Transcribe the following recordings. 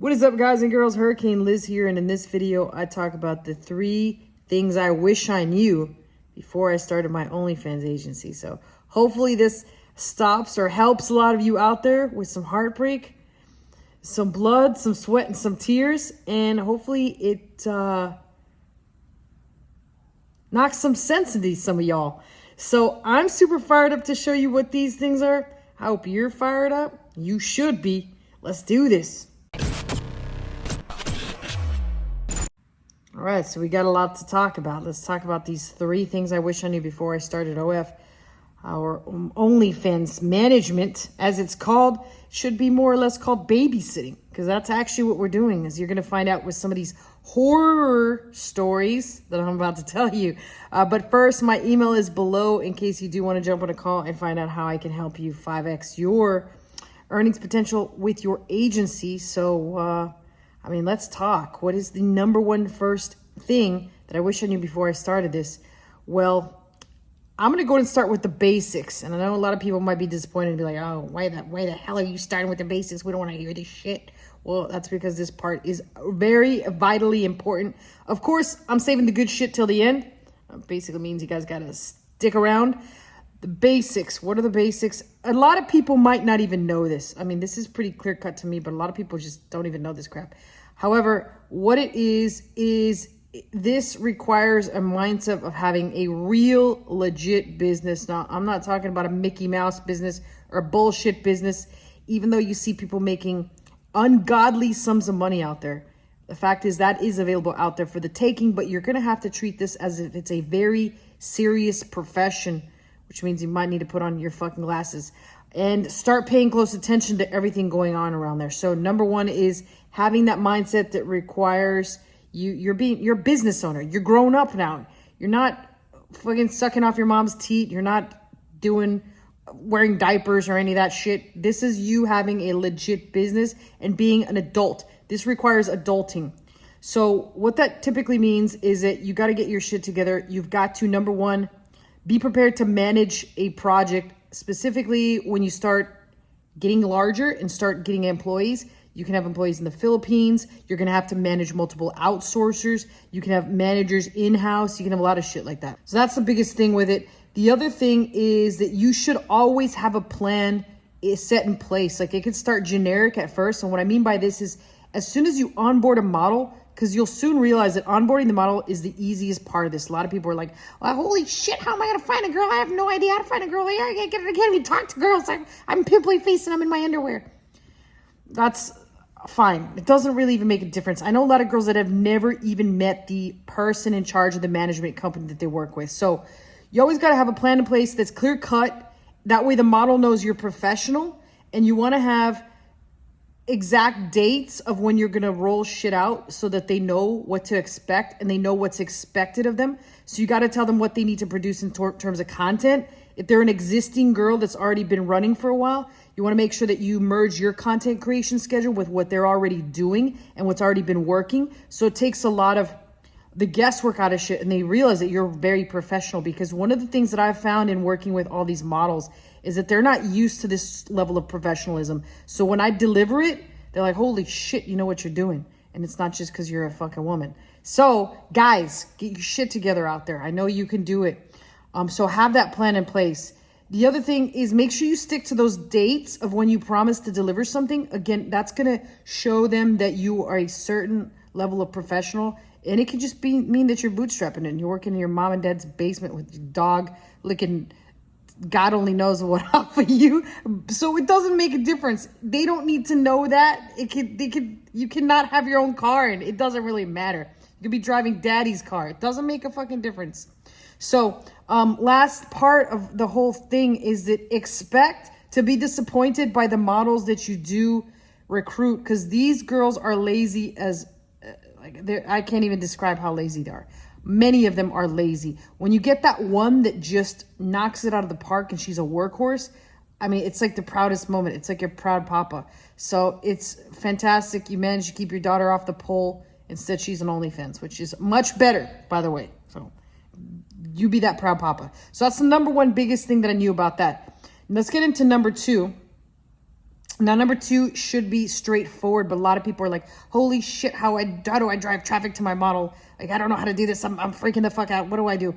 What is up, guys and girls? Hurricane Liz here, and in this video I talk about the 3 things I wish I knew before I started my OnlyFans agency. So hopefully this stops or helps a lot of you out there with some heartbreak, some blood, some sweat, and some tears, and hopefully it knocks some sense into some of y'all. So I'm super fired up to show you what these things are. I hope you're fired up. You should be. Let's do this. All right, so we got a lot to talk about. Let's talk about these 3 things I wish I knew before I started OF. Our OnlyFans management, as it's called, should be more or less called babysitting, because that's actually what we're doing. Is you're going to find out with some of these horror stories that I'm about to tell you. But first, my email is below in case you do want to jump on a call and find out how I can help you 5x your earnings potential with your agency. So, let's talk. What is the number one first thing that I wish I knew before I started this? Well, I'm going to go and start with the basics. And I know a lot of people might be disappointed and be like, oh, why the hell are you starting with the basics? We don't want to hear this shit. Well, that's because this part is very vitally important. Of course, I'm saving the good shit till the end. Basically means you guys got to stick around. The basics. What are the basics? A lot of people might not even know this. I mean, this is pretty clear cut to me, but a lot of people just don't even know this crap. However, what it is this requires a mindset of having a real legit business. Now, I'm not talking about a Mickey Mouse business or a bullshit business, even though you see people making ungodly sums of money out there. The fact is that is available out there for the taking, but you're going to have to treat this as if it's a very serious profession, which means you might need to put on your fucking glasses and start paying close attention to everything going on around there. So number one is having that mindset that requires you're a business owner. You're grown up now. You're not fucking sucking off your mom's teat. You're not wearing diapers or any of that shit. This is you having a legit business and being an adult. This requires adulting. So what that typically means is that you got to get your shit together. You've got to, number one, be prepared to manage a project, specifically when you start getting larger and start getting employees. You can have employees in the Philippines. You're going to have to manage multiple outsourcers. You can have managers in-house. You can have a lot of shit like that. So that's the biggest thing with it. The other thing is that you should always have a plan set in place. Like, it could start generic at first. And what I mean by this is as soon as you onboard a model, because you'll soon realize that onboarding the model is the easiest part of this. A lot of people are like, well, holy shit, how am I going to find a girl? I have no idea how to find a girl. I can't even talk to girls. I'm pimply faced and I'm in my underwear. That's fine. It doesn't really even make a difference. I know a lot of girls that have never even met the person in charge of the management company that they work with. So you always got to have a plan in place that's clear cut. That way the model knows you're professional, and you want to have exact dates of when you're going to roll shit out so that they know what to expect and they know what's expected of them. So you got to tell them what they need to produce in terms of content. If they're an existing girl that's already been running for a while, you want to make sure that you merge your content creation schedule with what they're already doing and what's already been working. So it takes a lot of the guesswork out of shit, and they realize that you're very professional. Because one of the things that I've found in working with all these models is that they're not used to this level of professionalism. So when I deliver it, they're like, holy shit, you know what you're doing. And it's not just because you're a fucking woman. So guys, get your shit together out there. I know you can do it. So have that plan in place. The other thing is make sure you stick to those dates of when you promise to deliver something. Again, that's going to show them that you are a certain level of professional. And it can just mean that you're bootstrapping it and you're working in your mom and dad's basement with your dog licking God only knows what off of you. So it doesn't make a difference. They don't need to know that. You cannot have your own car, and it doesn't really matter. You could be driving daddy's car. It doesn't make a fucking difference. So last part of the whole thing is that expect to be disappointed by the models that you do recruit, because these girls are lazy as I can't even describe how lazy they are. Many of them are lazy. When you get that one that just knocks it out of the park and she's a workhorse, I mean, it's like the proudest moment. It's like your proud papa. So it's fantastic. You managed to keep your daughter off the pole. Instead, she's an OnlyFans, which is much better, by the way. So you be that proud papa. So that's the number one biggest thing that I knew about that. Let's get into number 2. Now, number 2 should be straightforward, but a lot of people are like, holy shit, how do I drive traffic to my model? Like, I don't know how to do this. I'm freaking the fuck out. What do I do?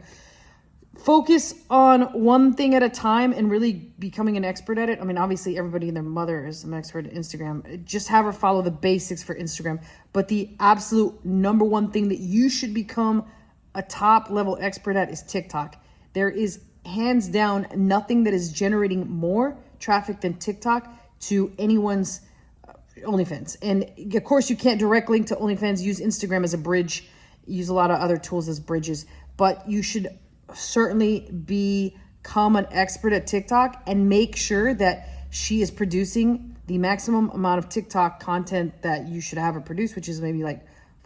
Focus on one thing at a time and really becoming an expert at it. I mean, obviously everybody and their mother is an expert at Instagram. Just have her follow the basics for Instagram. But the absolute number one thing that you should become a top level expert at is TikTok. There is hands down nothing that is generating more traffic than TikTok to anyone's OnlyFans. And of course you can't direct link to OnlyFans. Use Instagram as a bridge. Use a lot of other tools as bridges. But you should certainly become an expert at TikTok and make sure that she is producing the maximum amount of TikTok content that you should have her produce, which is maybe like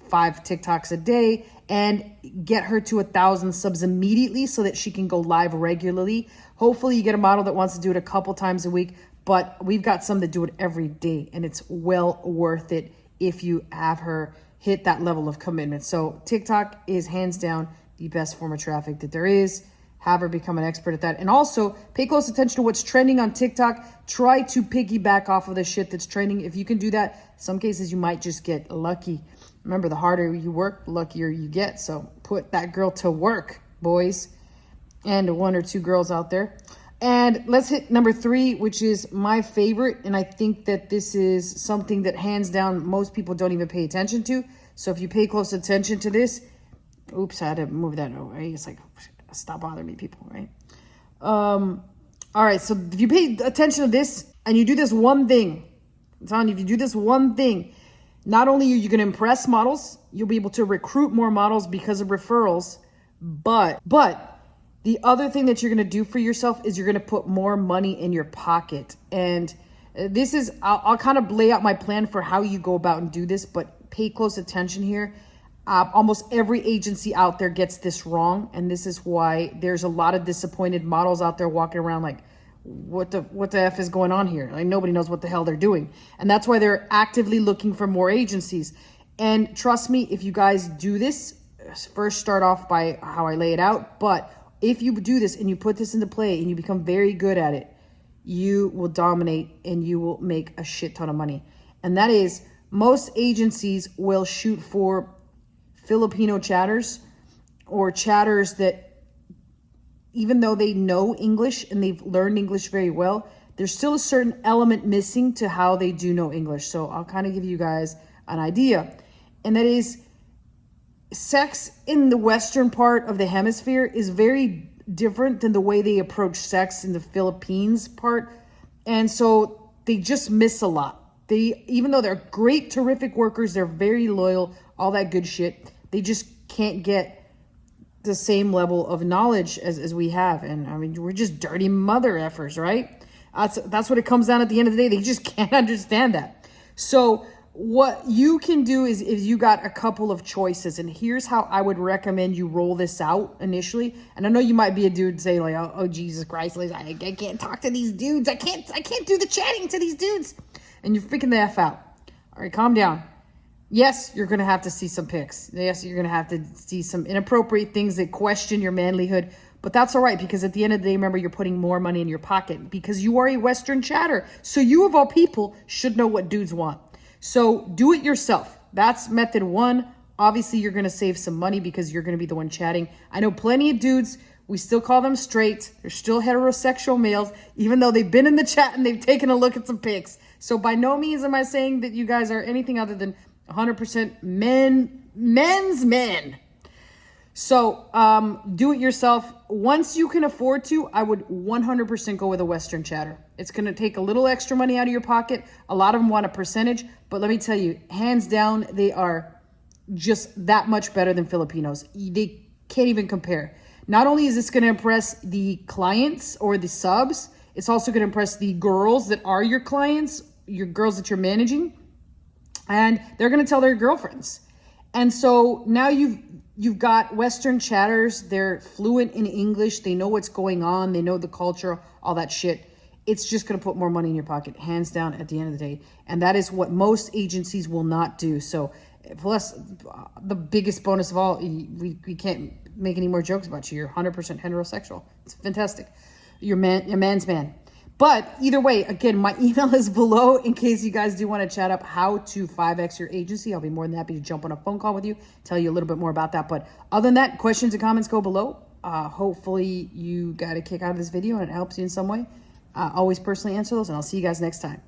5 TikToks a day, and get her to 1,000 subs immediately so that she can go live regularly. Hopefully you get a model that wants to do it a couple times a week, but we've got some that do it every day, and it's well worth it if you have her hit that level of commitment. So TikTok is hands down the best form of traffic that there is. Have her become an expert at that. And also pay close attention to what's trending on TikTok. Try to piggyback off of the shit that's trending. If you can do that, some cases you might just get lucky. Remember, the harder you work, the luckier you get. So put that girl to work, boys, and 1 or 2 girls out there. And let's hit number 3, which is my favorite. And I think that this is something that hands down most people don't even pay attention to. So if you pay close attention to this, oops, I had to move that over. It's like, stop bothering me, people, right? All right, so if you pay attention to this and you do this one thing, I'm telling you, if you do this one thing, not only are you going to impress models, you'll be able to recruit more models because of referrals, but the other thing that you're going to do for yourself is you're going to put more money in your pocket. And this is, I'll kind of lay out my plan for how you go about and do this, but pay close attention here. Almost every agency out there gets this wrong, and this is why there's a lot of disappointed models out there walking around like, what the F is going on here? Like, nobody knows what the hell they're doing. And that's why they're actively looking for more agencies. And trust me, if you guys do this, first start off by how I lay it out, but if you do this and you put this into play and you become very good at it, you will dominate and you will make a shit ton of money. And that is, most agencies will shoot for Filipino chatters or chatters that, even though they know English and they've learned English very well, there's still a certain element missing to how they do know English. So I'll kind of give you guys an idea. And that is, sex in the Western part of the hemisphere is very different than the way they approach sex in the Philippines part. And so they just miss a lot. Even though they're great, terrific workers, they're very loyal, all that good shit, they just can't get the same level of knowledge as we have. And I mean, we're just dirty mother effers, right? That's what it comes down at the end of the day. They just can't understand that. So what you can do is you got a couple of choices, and here's how I would recommend you roll this out initially. And I know you might be a dude saying like, oh Jesus Christ, I can't talk to these dudes. I can't do the chatting to these dudes. And you're freaking the F out. All right, calm down. Yes, you're going to have to see some pics. Yes, you're going to have to see some inappropriate things that question your manlyhood. But that's all right, because at the end of the day, remember, you're putting more money in your pocket because you are a Western chatter. So you, of all people, should know what dudes want. So do it yourself. That's method 1. Obviously, you're going to save some money because you're going to be the one chatting. I know plenty of dudes. We still call them straight. They're still heterosexual males, even though they've been in the chat and they've taken a look at some pics. So by no means am I saying that you guys are anything other than 100% men's men. So do it yourself. Once you can afford to, I would 100% go with a Western chatter. It's going to take a little extra money out of your pocket. A lot of them want a percentage, but let me tell you, hands down, they are just that much better than Filipinos. They can't even compare. Not only is this going to impress the clients or the subs, it's also going to impress the girls that are your clients, your girls that you're managing. And they're going to tell their girlfriends. And so now you've got Western chatters. They're fluent in English. They know what's going on. They know the culture, all that shit. It's just going to put more money in your pocket, hands down, at the end of the day. And that is what most agencies will not do. So plus, the biggest bonus of all, we can't make any more jokes about you. You're 100% heterosexual. It's fantastic. You're a man's man. But either way, again, my email is below in case you guys do want to chat up how to 5X your agency. I'll be more than happy to jump on a phone call with you, tell you a little bit more about that. But other than that, questions and comments go below. Hopefully you got a kick out of this video and it helps you in some way. Always personally answer those, and I'll see you guys next time.